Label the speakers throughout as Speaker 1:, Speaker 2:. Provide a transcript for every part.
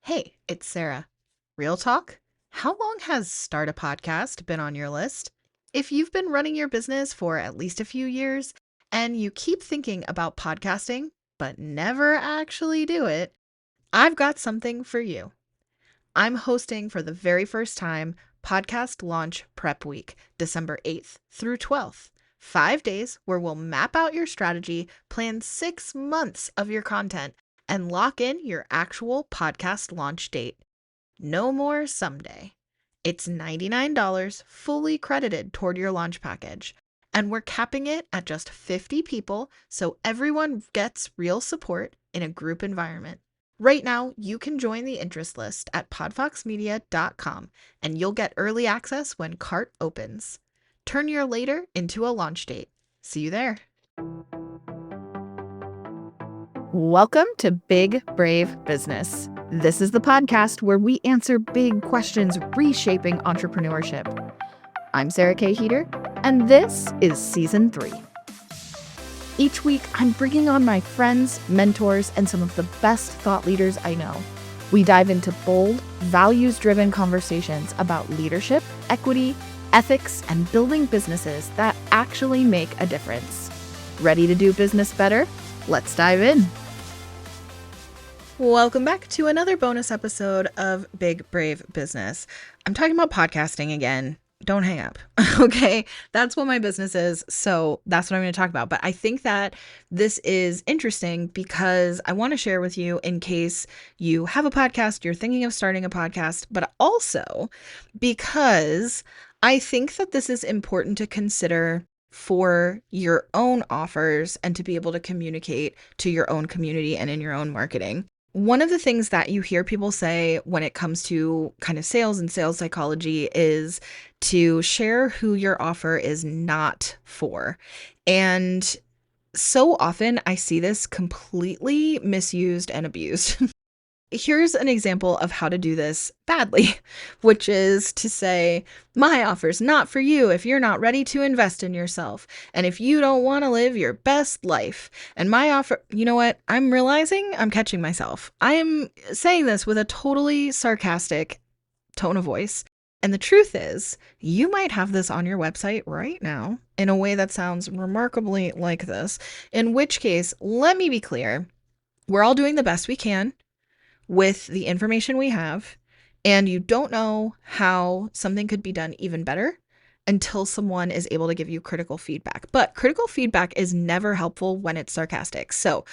Speaker 1: Hey, it's Sarah. Real talk? How long has Start a Podcast been on your list? If you've been running your business for at least a few years and you keep thinking about podcasting but never actually do it, I've got something for you. I'm hosting for the very first time Podcast Launch Prep Week, December 8th through 12th. 5 days where we'll map out your strategy, plan 6 months of your content, and lock in your actual podcast launch date. No more someday. It's $99 fully credited toward your launch package. And we're capping it at just 50 people so everyone gets real support in a group environment. Right now, you can join the interest list at podfoxmedia.com and you'll get early access when cart opens. Turn your later into a launch date. See you there. Welcome to Big Brave Business. This is the podcast where we answer big questions reshaping entrepreneurship. I'm Sarah K. Heater, and this is Season 3. Each week, I'm bringing on my friends, mentors, and some of the best thought leaders I know. We dive into bold, values-driven conversations about leadership, equity, ethics, and building businesses that actually make a difference. Ready to do business better? Let's dive in. Welcome back to another bonus episode of Big Brave Business. I'm talking about podcasting again. Don't hang up. Okay. That's what my business is. So that's what I'm going to talk about. But I think that this is interesting because I want to share with you in case you have a podcast, you're thinking of starting a podcast, but also because I think that this is important to consider for your own offers and to be able to communicate to your own community and in your own marketing. One of the things that you hear people say when it comes to kind of sales and sales psychology is to share who your offer is not for. And so often I see this completely misused and abused. Here's an example of how to do this badly, which is to say, my offer's not for you if you're not ready to invest in yourself, and if you don't want to live your best life. And my offer, you know what? I'm realizing I'm catching myself. I am saying this with a totally sarcastic tone of voice. And the truth is, you might have this on your website right now in a way that sounds remarkably like this, in which case, let me be clear. We're all doing the best we can with the information we have, and you don't know how something could be done even better until someone is able to give you critical feedback. But critical feedback is never helpful when it's sarcastic. So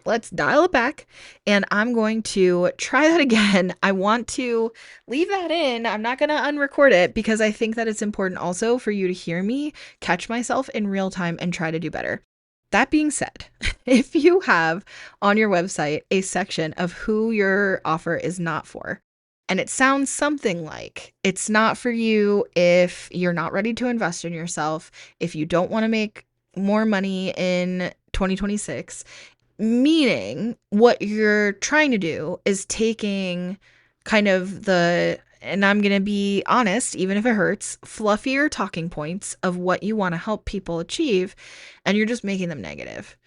Speaker 1: let's dial it back, and I'm going to try that again. I want to leave that in. I'm not going to unrecord it because I think that it's important also for you to hear me catch myself in real time and try to do better. That being said, if you have on your website a section of who your offer is not for, and it sounds something like it's not for you if you're not ready to invest in yourself, if you don't want to make more money in 2026, meaning what you're trying to do is taking kind of and I'm going to be honest, even if it hurts, fluffier talking points of what you want to help people achieve, and you're just making them negative.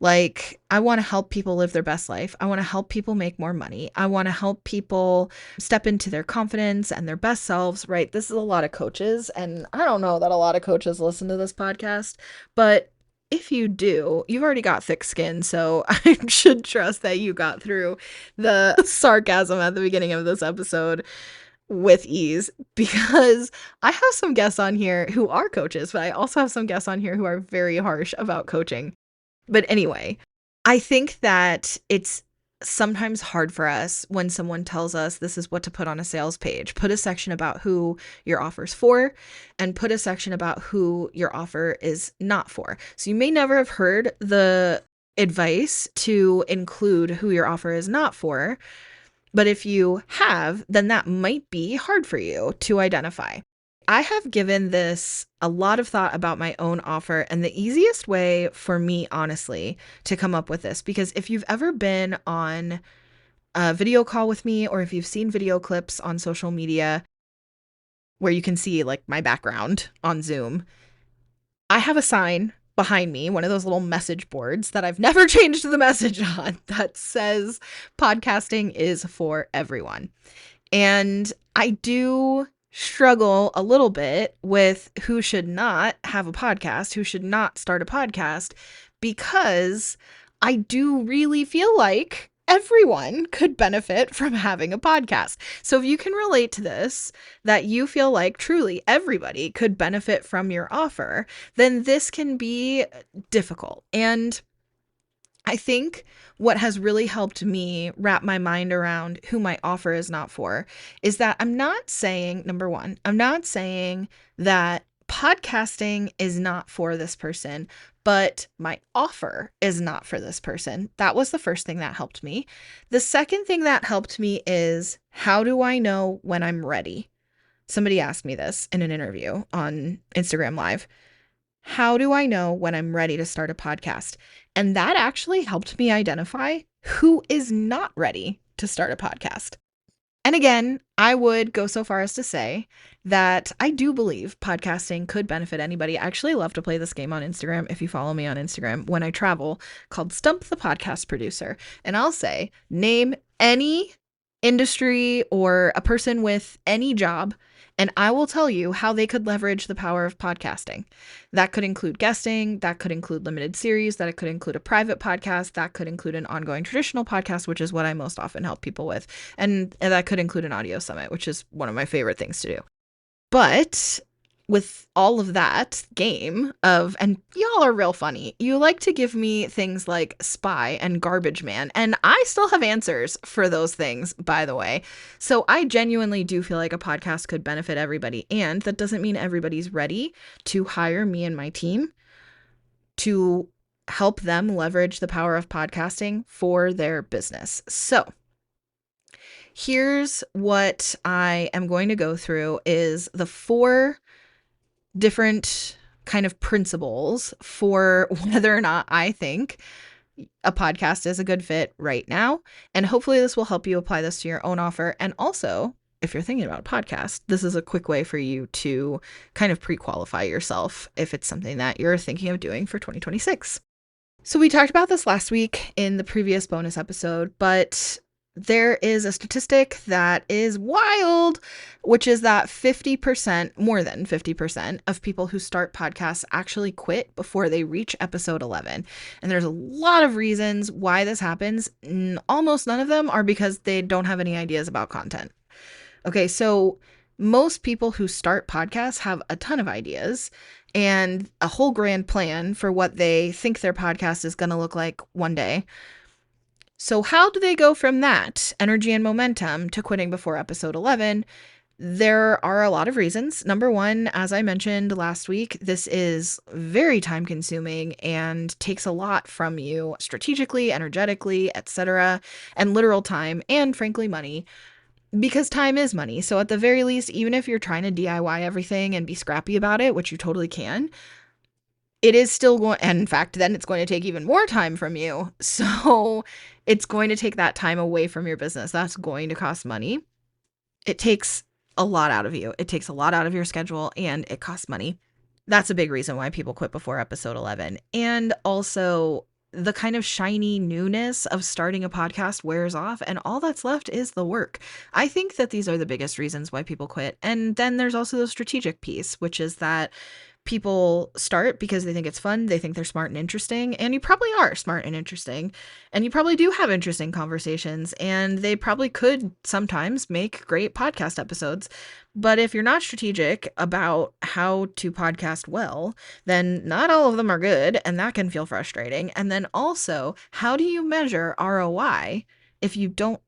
Speaker 1: Like, I want to help people live their best life. I want to help people make more money. I want to help people step into their confidence and their best selves, right? This is a lot of coaches, and I don't know that a lot of coaches listen to this podcast, but if you do, you've already got thick skin, so I should trust that you got through the sarcasm at the beginning of this episode with ease, because I have some guests on here who are coaches, but I also have some guests on here who are very harsh about coaching. But anyway, I think that it's sometimes hard for us when someone tells us this is what to put on a sales page. Put a section about who your offer's for and put a section about who your offer is not for. So you may never have heard the advice to include who your offer is not for, but if you have, then that might be hard for you to identify. I have given this a lot of thought about my own offer, and the easiest way for me, honestly, to come up with this, because if you've ever been on a video call with me, or if you've seen video clips on social media where you can see like my background on Zoom, I have a sign behind me, one of those little message boards that I've never changed the message on, that says podcasting is for everyone. And I do struggle a little bit with who should not have a podcast, who should not start a podcast, because I do really feel like everyone could benefit from having a podcast. So if you can relate to this, that you feel like truly everybody could benefit from your offer, then this can be difficult. And I think what has really helped me wrap my mind around who my offer is not for is that I'm not saying, number one, I'm not saying that podcasting is not for this person, but my offer is not for this person. That was the first thing that helped me. The second thing that helped me is, how do I know when I'm ready? Somebody asked me this in an interview on Instagram Live. How do I know when I'm ready to start a podcast? And that actually helped me identify who is not ready to start a podcast. And again, I would go so far as to say that I do believe podcasting could benefit anybody. I actually love to play this game on Instagram, if you follow me on Instagram, when I travel, called Stump the Podcast Producer. And I'll say, name any industry or a person with any job, and I will tell you how they could leverage the power of podcasting. That could include guesting, that could include limited series, that it could include a private podcast, that could include an ongoing traditional podcast, which is what I most often help people with. And that could include an audio summit, which is one of my favorite things to do. But with all of that game of, and y'all are real funny, you like to give me things like Spy and Garbage Man, and I still have answers for those things, by the way. So I genuinely do feel like a podcast could benefit everybody, and that doesn't mean everybody's ready to hire me and my team to help them leverage the power of podcasting for their business. So here's what I am going to go through is the 4 different kind of principles for whether or not I think a podcast is a good fit right now. And hopefully this will help you apply this to your own offer. And also, if you're thinking about a podcast, this is a quick way for you to kind of pre-qualify yourself if it's something that you're thinking of doing for 2026. So we talked about this last week in the previous bonus episode, but there is a statistic that is wild, which is that 50%, more than 50% of people who start podcasts actually quit before they reach episode 11. And there's a lot of reasons why this happens. Almost none of them are because they don't have any ideas about content. Okay, so most people who start podcasts have a ton of ideas and a whole grand plan for what they think their podcast is going to look like one day. So how do they go from that energy and momentum to quitting before episode 11? There are a lot of reasons. Number one, as I mentioned last week, this is very time consuming and takes a lot from you strategically, energetically, etc., and literal time, and frankly, money, because time is money. So at the very least, even if you're trying to DIY everything and be scrappy about it, which you totally can, it is still going, and in fact, then it's going to take even more time from you. So it's going to take that time away from your business. That's going to cost money. It takes a lot out of you. It takes a lot out of your schedule, and it costs money. That's a big reason why people quit before episode 11. And also, the kind of shiny newness of starting a podcast wears off, and all that's left is the work. I think that these are the biggest reasons why people quit. And then there's also the strategic piece, which is that people start because they think it's fun. They think they're smart and interesting, and you probably are smart and interesting, and you probably do have interesting conversations, and they probably could sometimes make great podcast episodes. But if you're not strategic about how to podcast well, then not all of them are good, and that can feel frustrating. And then also, how do you measure ROI if you don't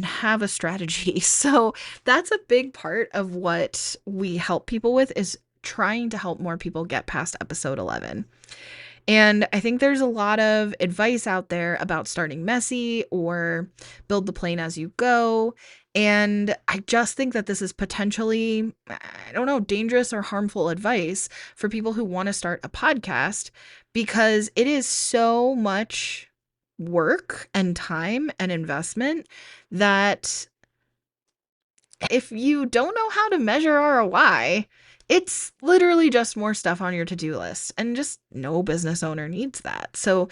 Speaker 1: have a strategy? So that's a big part of what we help people with, is trying to help more people get past episode 11. And I think there's a lot of advice out there about starting messy or build the plane as you go. And I just think that this is potentially, I don't know, dangerous or harmful advice for people who want to start a podcast, because it is so much work and time and investment that if you don't know how to measure ROI, It's literally just more stuff on your to-do list, and just no business owner needs that. So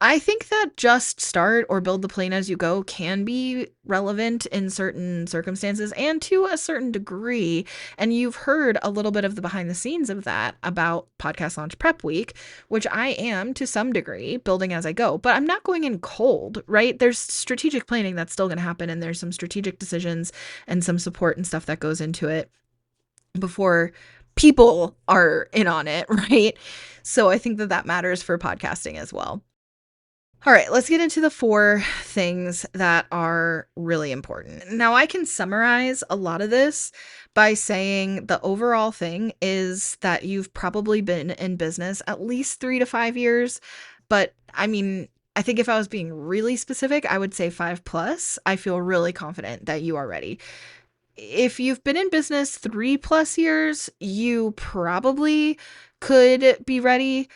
Speaker 1: I think that just start or build the plane as you go can be relevant in certain circumstances and to a certain degree. And you've heard a little bit of the behind the scenes of that about Podcast Launch Prep Week, which I am to some degree building as I go, but I'm not going in cold, right? There's strategic planning that's still going to happen, and there's some strategic decisions and some support and stuff that goes into it before people are in on it, right? So I think that that matters for podcasting as well. All right, let's get into the 4 things that are really important. Now, I can summarize a lot of this by saying the overall thing is that you've probably been in business at least 3 to 5 years. But I mean, I think if I was being really specific, I would say 5 plus. I feel really confident that you are ready. If you've been in business 3 plus years, you probably could be ready.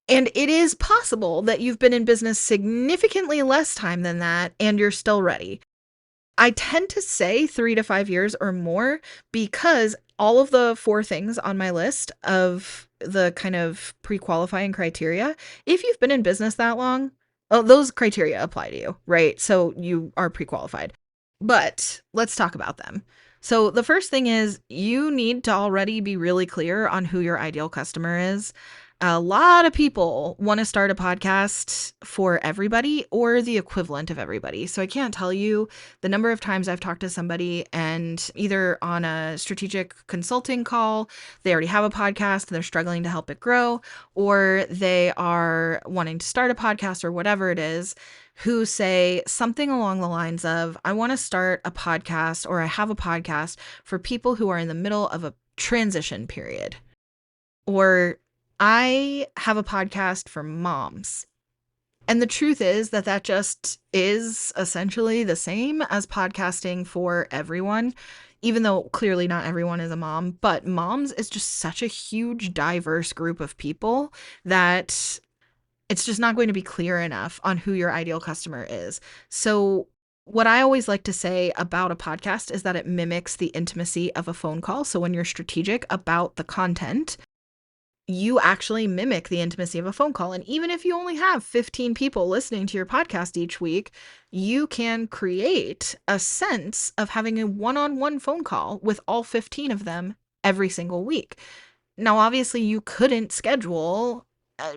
Speaker 1: And it is possible that you've been in business significantly less time than that and you're still ready. I tend to say 3 to 5 years or more because all of the 4 things on my list of the kind of pre-qualifying criteria, if you've been in business that long, those criteria apply to you, right? So you are pre-qualified. But let's talk about them. So the first thing is you need to already be really clear on who your ideal customer is. A lot of people want to start a podcast for everybody or the equivalent of everybody. So I can't tell you the number of times I've talked to somebody and either on a strategic consulting call, they already have a podcast and they're struggling to help it grow, or they are wanting to start a podcast or whatever it is, who say something along the lines of, I want to start a podcast or I have a podcast for people who are in the middle of a transition period. Or I have a podcast for moms. And the truth is that that just is essentially the same as podcasting for everyone, even though clearly not everyone is a mom. But moms is just such a huge, diverse group of people that it's just not going to be clear enough on who your ideal customer is. So what I always like to say about a podcast is that it mimics the intimacy of a phone call. So when you're strategic about the content, you actually mimic the intimacy of a phone call. And even if you only have 15 people listening to your podcast each week, you can create a sense of having a one-on-one phone call with all 15 of them every single week. Now, obviously, you couldn't schedule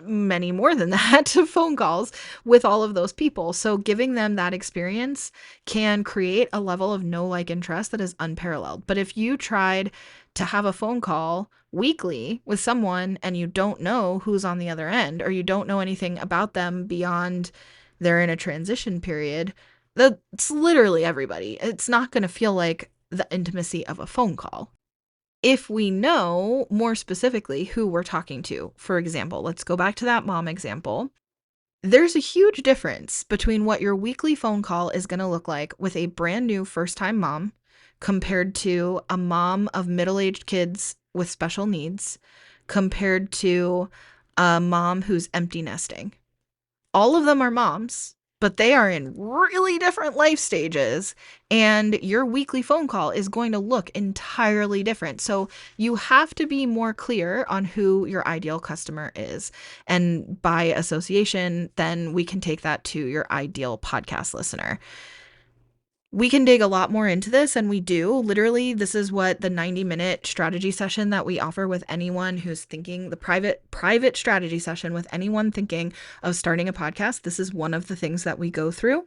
Speaker 1: many more than that phone calls with all of those people. So giving them that experience can create a level of know, like, and trust that is unparalleled. But if you tried to have a phone call weekly with someone and you don't know who's on the other end, or you don't know anything about them beyond they're in a transition period, that's literally everybody. It's not going to feel like the intimacy of a phone call. If we know more specifically who we're talking to, for example, let's go back to that mom example. There's a huge difference between what your weekly phone call is going to look like with a brand new first-time mom compared to a mom of middle-aged kids with special needs compared to a mom who's empty nesting. All of them are moms, but they are in really different life stages, and your weekly phone call is going to look entirely different. So you have to be more clear on who your ideal customer is. And by association, then we can take that to your ideal podcast listener. We can dig a lot more into this, and we do. Literally, this is what the 90-minute strategy session that we offer with anyone who's thinking, the private strategy session with anyone thinking of starting a podcast. This is one of the things that we go through.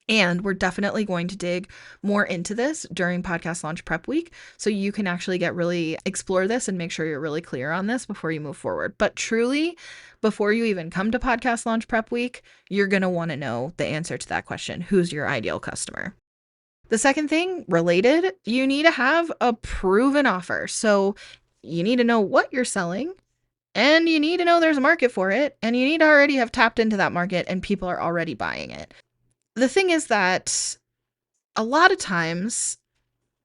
Speaker 1: And we're definitely going to dig more into this during Podcast Launch Prep Week, so you can actually explore this and make sure you're really clear on this before you move forward. But truly, before you even come to Podcast Launch Prep Week, you're going to want to know the answer to that question. Who's your ideal customer? The second thing, related, you need to have a proven offer. So you need to know what you're selling, and you need to know there's a market for it, and you need to already have tapped into that market and people are already buying it. The thing is that a lot of times,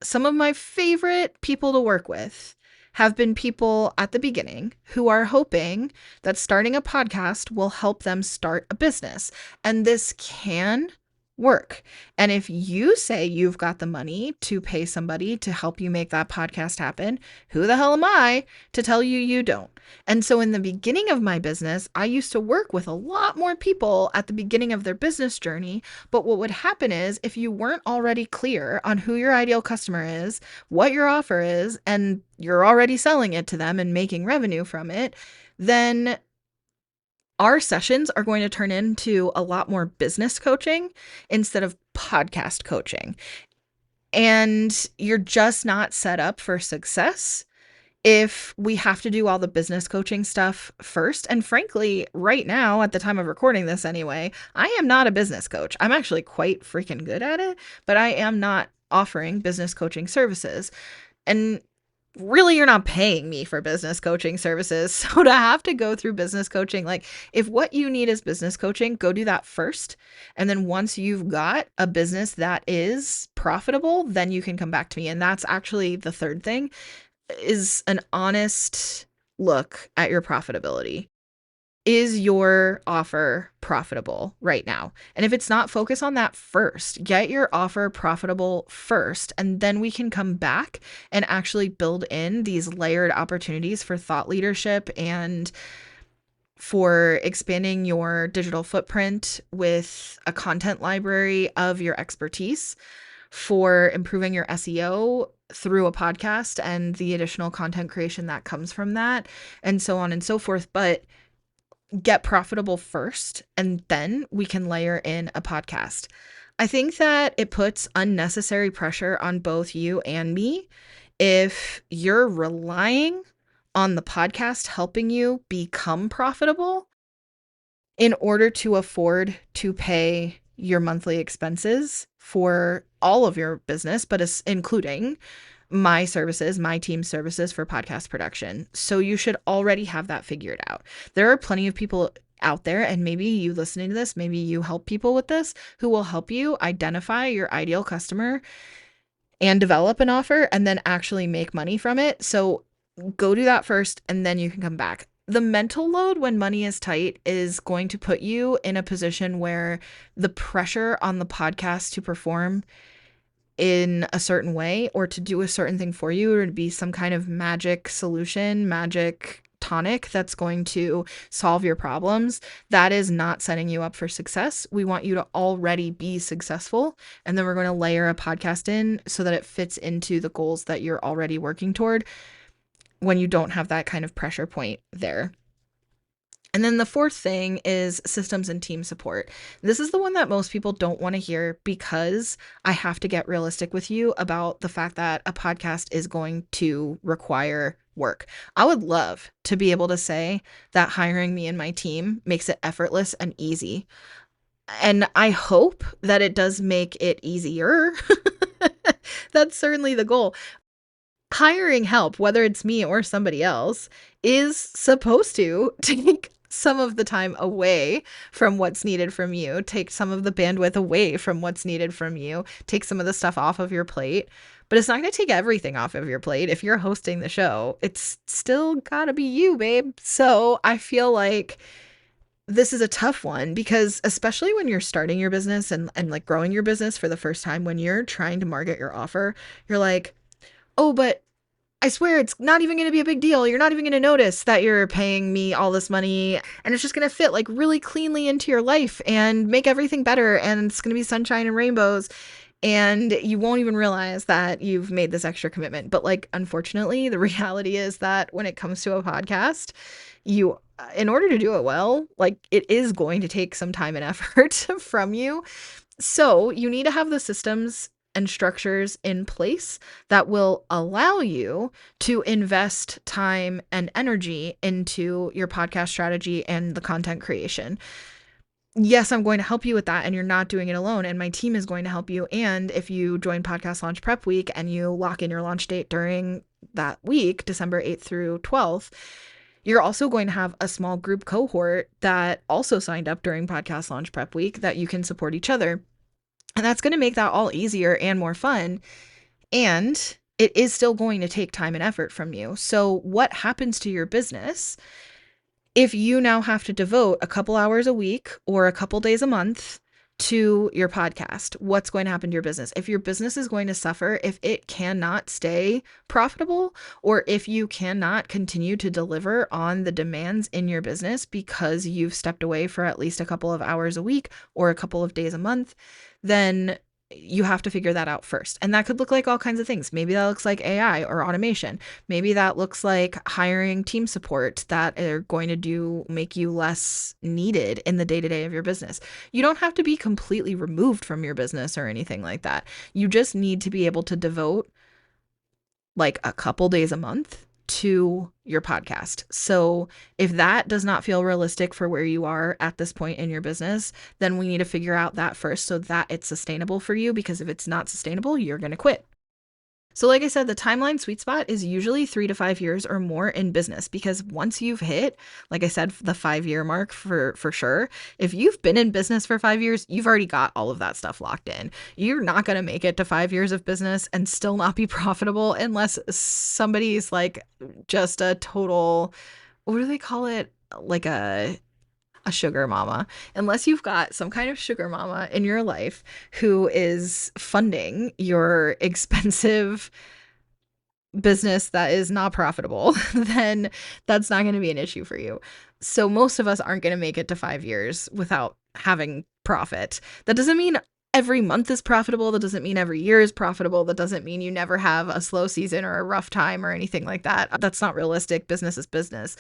Speaker 1: some of my favorite people to work with have been people at the beginning who are hoping that starting a podcast will help them start a business. And this can work. And if you say you've got the money to pay somebody to help you make that podcast happen, who the hell am I to tell you you don't? And so in the beginning of my business, I used to work with a lot more people at the beginning of their business journey. But what would happen is if you weren't already clear on who your ideal customer is, what your offer is, and you're already selling it to them and making revenue from it, then our sessions are going to turn into a lot more business coaching instead of podcast coaching. And you're just not set up for success if we have to do all the business coaching stuff first. And frankly, right now, at the time of recording this anyway, I am not a business coach. I'm actually quite freaking good at it, but I am not offering business coaching services. And really, you're not paying me for business coaching services. So to have to go through business coaching, like if what you need is business coaching, go do that first. And then once you've got a business that is profitable, then you can come back to me. And that's actually the third thing, is an honest look at your profitability. Is your offer profitable right now? And if it's not, focus on that first. Get your offer profitable first, and then we can come back and actually build in these layered opportunities for thought leadership and for expanding your digital footprint with a content library of your expertise, for improving your SEO through a podcast and the additional content creation that comes from that, and so on and so forth. But get profitable first, and then we can layer in a podcast. I think that it puts unnecessary pressure on both you and me if you're relying on the podcast helping you become profitable in order to afford to pay your monthly expenses for all of your business, but including my services, my team's services for podcast production. So you should already have that figured out. There are plenty of people out there, and maybe you listening to this, maybe you help people with this, who will help you identify your ideal customer and develop an offer and then actually make money from it. So go do that first, and then you can come back. The mental load when money is tight is going to put you in a position where the pressure on the podcast to perform in a certain way or to do a certain thing for you, or to be some kind of magic solution, magic tonic that's going to solve your problems, that is not setting you up for success. We want you to already be successful, and then we're going to layer a podcast in so that it fits into the goals that you're already working toward when you don't have that kind of pressure point there. And then the fourth thing is systems and team support. This is the one that most people don't want to hear, because I have to get realistic with you about the fact that a podcast is going to require work. I would love to be able to say that hiring me and my team makes it effortless and easy. And I hope that it does make it easier. That's certainly the goal. Hiring help, whether it's me or somebody else, is supposed to take some of the time away from what's needed from you, take some of the bandwidth away from what's needed from you, take some of the stuff off of your plate. But it's not going to take everything off of your plate. If you're hosting the show, it's still got to be you, babe. So I feel like this is a tough one, because especially when you're starting your business and like growing your business for the first time, when you're trying to market your offer, you're like, oh, but I swear it's not even going to be a big deal. You're not even going to notice that you're paying me all this money, and it's just going to fit like really cleanly into your life and make everything better. And it's going to be sunshine and rainbows, and you won't even realize that you've made this extra commitment. But like, unfortunately, the reality is that when it comes to a podcast, you, in order to do it well, like, it is going to take some time and effort from you. So you need to have the systems and structures in place that will allow you to invest time and energy into your podcast strategy and the content creation. Yes, I'm going to help you with that, and you're not doing it alone, and my team is going to help you. And if you join Podcast Launch Prep Week and you lock in your launch date during that week, December 8th through 12th, you're also going to have a small group cohort that also signed up during Podcast Launch Prep Week that you can support each other. And that's going to make that all easier and more fun. And it is still going to take time and effort from you. So what happens to your business if you now have to devote a couple hours a week or a couple days a month to your podcast, what's going to happen to your business. If your business is going to suffer, if it cannot stay profitable, or if you cannot continue to deliver on the demands in your business because you've stepped away for at least a couple of hours a week or a couple of days a month, then you have to figure that out first. And that could look like all kinds of things. Maybe that looks like AI or automation. Maybe that looks like hiring team support that are going to make you less needed in the day-to-day of your business. You don't have to be completely removed from your business or anything like that. You just need to be able to devote like a couple days a month to your podcast. So if that does not feel realistic for where you are at this point in your business, then we need to figure out that first so that it's sustainable for you, because if it's not sustainable, you're going to quit. So like I said, the timeline sweet spot is usually 3 to 5 years or more in business, because once you've hit, like I said, the 5-year mark for sure, if you've been in business for 5 years, you've already got all of that stuff locked in. You're not going to make it to 5 years of business and still not be profitable unless somebody's like just a total, what do they call it? Like a sugar mama. Unless you've got some kind of sugar mama in your life who is funding your expensive business that is not profitable, then that's not going to be an issue for you. So most of us aren't going to make it to 5 years without having profit. That doesn't mean every month is profitable. That doesn't mean every year is profitable. That doesn't mean you never have a slow season or a rough time or anything like that. That's not realistic. Business is business.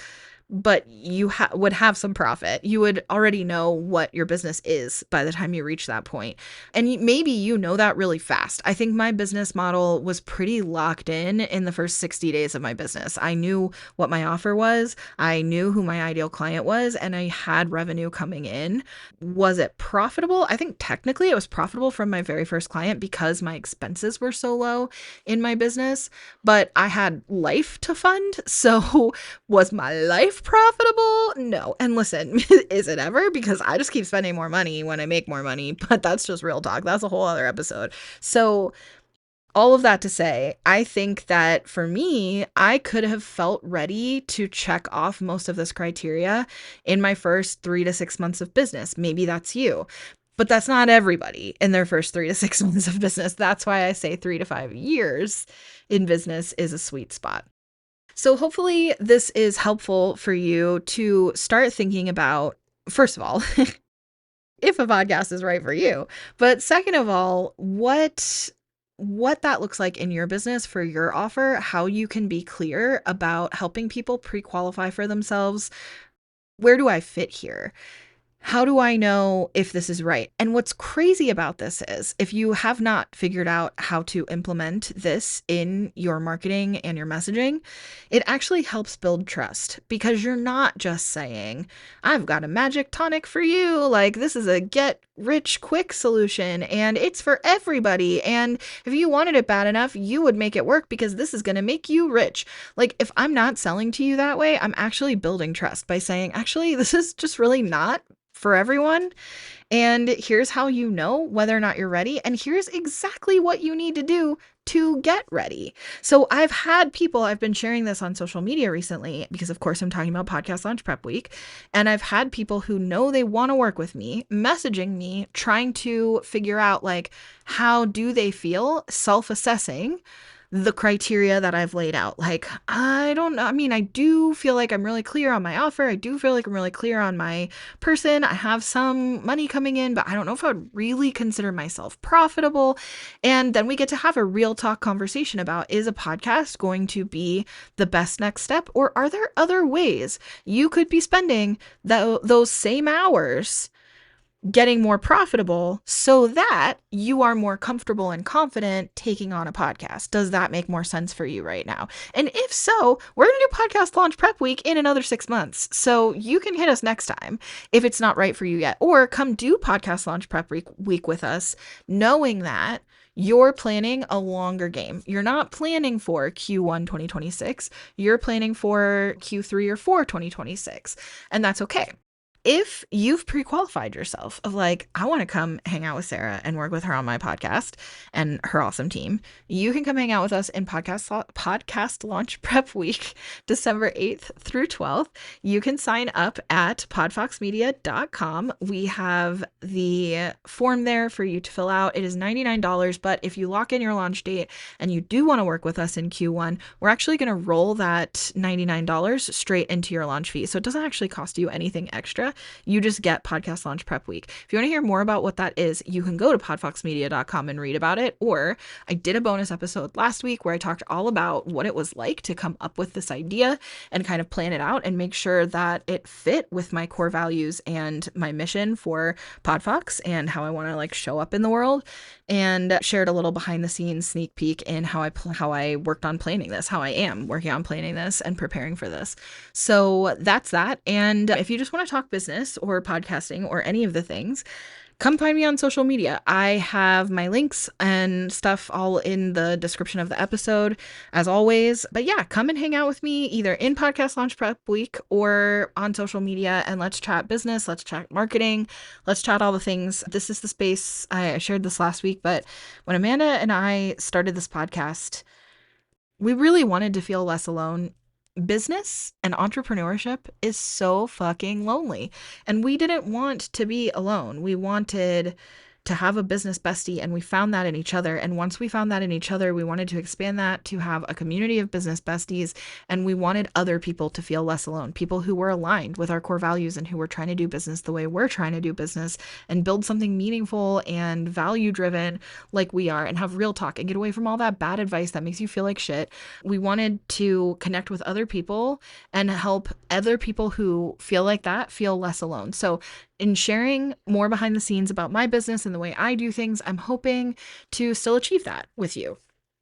Speaker 1: But you would have some profit. You would already know what your business is by the time you reach that point. And maybe you know that really fast. I think my business model was pretty locked in the first 60 days of my business. I knew what my offer was. I knew who my ideal client was, and I had revenue coming in. Was it profitable? I think technically it was profitable from my very first client because my expenses were so low in my business, but I had life to fund. So was my life profitable? No. And listen, is it ever? Because I just keep spending more money when I make more money, but that's just real talk. That's a whole other episode. So all of that to say, I think that for me, I could have felt ready to check off most of this criteria in my first 3 to 6 months of business. Maybe that's you. But that's not everybody in their first 3 to 6 months of business. That's why I say 3 to 5 years in business is a sweet spot. So hopefully this is helpful for you to start thinking about, first of all, if a podcast is right for you, but second of all, what that looks like in your business for your offer, how you can be clear about helping people pre-qualify for themselves. Where do I fit here? How do I know if this is right? And what's crazy about this is if you have not figured out how to implement this in your marketing and your messaging, it actually helps build trust, because you're not just saying, I've got a magic tonic for you. Like, this is a get rich quick solution and it's for everybody. And if you wanted it bad enough, you would make it work because this is going to make you rich. Like, if I'm not selling to you that way, I'm actually building trust by saying, actually, this is just really not for everyone. And here's how you know whether or not you're ready. And here's exactly what you need to do to get ready. So I've been sharing this on social media recently because of course I'm talking about podcast launch prep week. And I've had people who know they want to work with me messaging me, trying to figure out like, how do they feel, self-assessing the criteria that I've laid out. Like, I don't know. I mean, I do feel like I'm really clear on my offer. I do feel like I'm really clear on my person. I have some money coming in, but I don't know if I would really consider myself profitable. And then we get to have a real talk conversation about, is a podcast going to be the best next step? Or are there other ways you could be spending those same hours getting more profitable so that you are more comfortable and confident taking on a podcast? Does that make more sense for you right now? And if so, we're going to do podcast launch prep week in another 6 months. So you can hit us next time if it's not right for you yet, or come do podcast launch prep week with us, knowing that you're planning a longer game. You're not planning for Q1 2026. You're planning for Q3 or 4 2026. And that's okay. if you've pre-qualified yourself of like, I want to come hang out with Sarah and work with her on my podcast and her awesome team, you can come hang out with us in podcast launch prep week, December 8th through 12th. You can sign up at podfoxmedia.com. We have the form there for you to fill out. It is $99, but if you lock in your launch date and you do want to work with us in Q1, we're actually going to roll that $99 straight into your launch fee. So it doesn't actually cost you anything extra. You just get podcast launch prep week. If you want to hear more about what that is, you can go to podfoxmedia.com and read about it. Or I did a bonus episode last week where I talked all about what it was like to come up with this idea and kind of plan it out and make sure that it fit with my core values and my mission for Podfox and how I want to like show up in the world, and shared a little behind the scenes sneak peek in how I worked on planning this, how I am working on planning this and preparing for this. So that's that. And if you just want to talk business or podcasting or any of the things, come find me on social media. I have my links and stuff all in the description of the episode, as always. But yeah, come and hang out with me either in Podcast Launch Prep Week or on social media, and let's chat business, let's chat marketing, let's chat all the things. This is the space. I shared this last week, but when Amanda and I started this podcast, we really wanted to feel less alone. Business and entrepreneurship is so fucking lonely. And we didn't want to be alone. We wanted to have a business bestie, and we found that in each other. And once we found that in each other, we wanted to expand that to have a community of business besties. And we wanted other people to feel less alone, people who were aligned with our core values and who were trying to do business the way we're trying to do business and build something meaningful and value driven like we are, and have real talk and get away from all that bad advice that makes you feel like shit. We wanted to connect with other people and help other people who feel like that feel less alone. So in sharing more behind the scenes about my business and the way I do things, I'm hoping to still achieve that with you.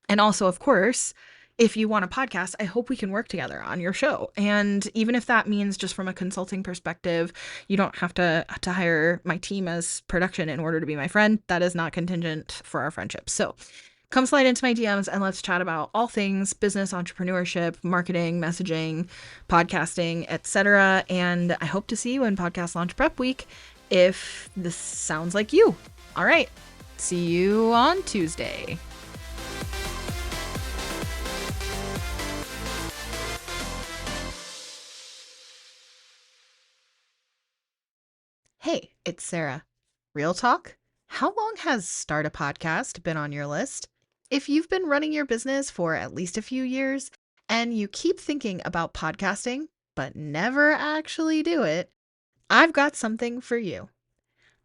Speaker 1: And also, of course, if you want a podcast, I hope we can work together on your show. And even if that means just from a consulting perspective, you don't have to hire my team as production in order to be my friend. That is not contingent for our friendship. So come slide into my DMs and let's chat about all things business, entrepreneurship, marketing, messaging, podcasting, etc. And I hope to see you in Podcast Launch Prep Week if this sounds like you. All right. See you on Tuesday. Hey, it's Sarah. Real talk? How long has Start a Podcast been on your list? If you've been running your business for at least a few years and you keep thinking about podcasting but never actually do it, I've got something for you.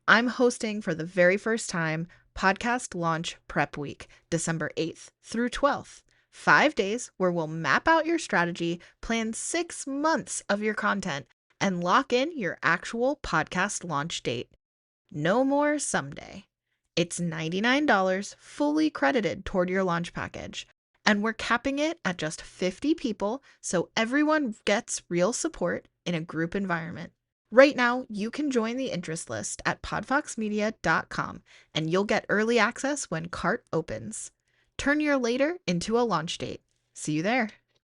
Speaker 1: I'm hosting for the very first time Podcast Launch Prep Week, December 8th through 12th. 5 days where we'll map out your strategy, plan 6 months of your content, and lock in your actual podcast launch date. No more someday. It's $99 fully credited toward your launch package. And we're capping it at just 50 people so everyone gets real support in a group environment. Right now, you can join the interest list at podfoxmedia.com and you'll get early access when cart opens. Turn your later into a launch date. See you there.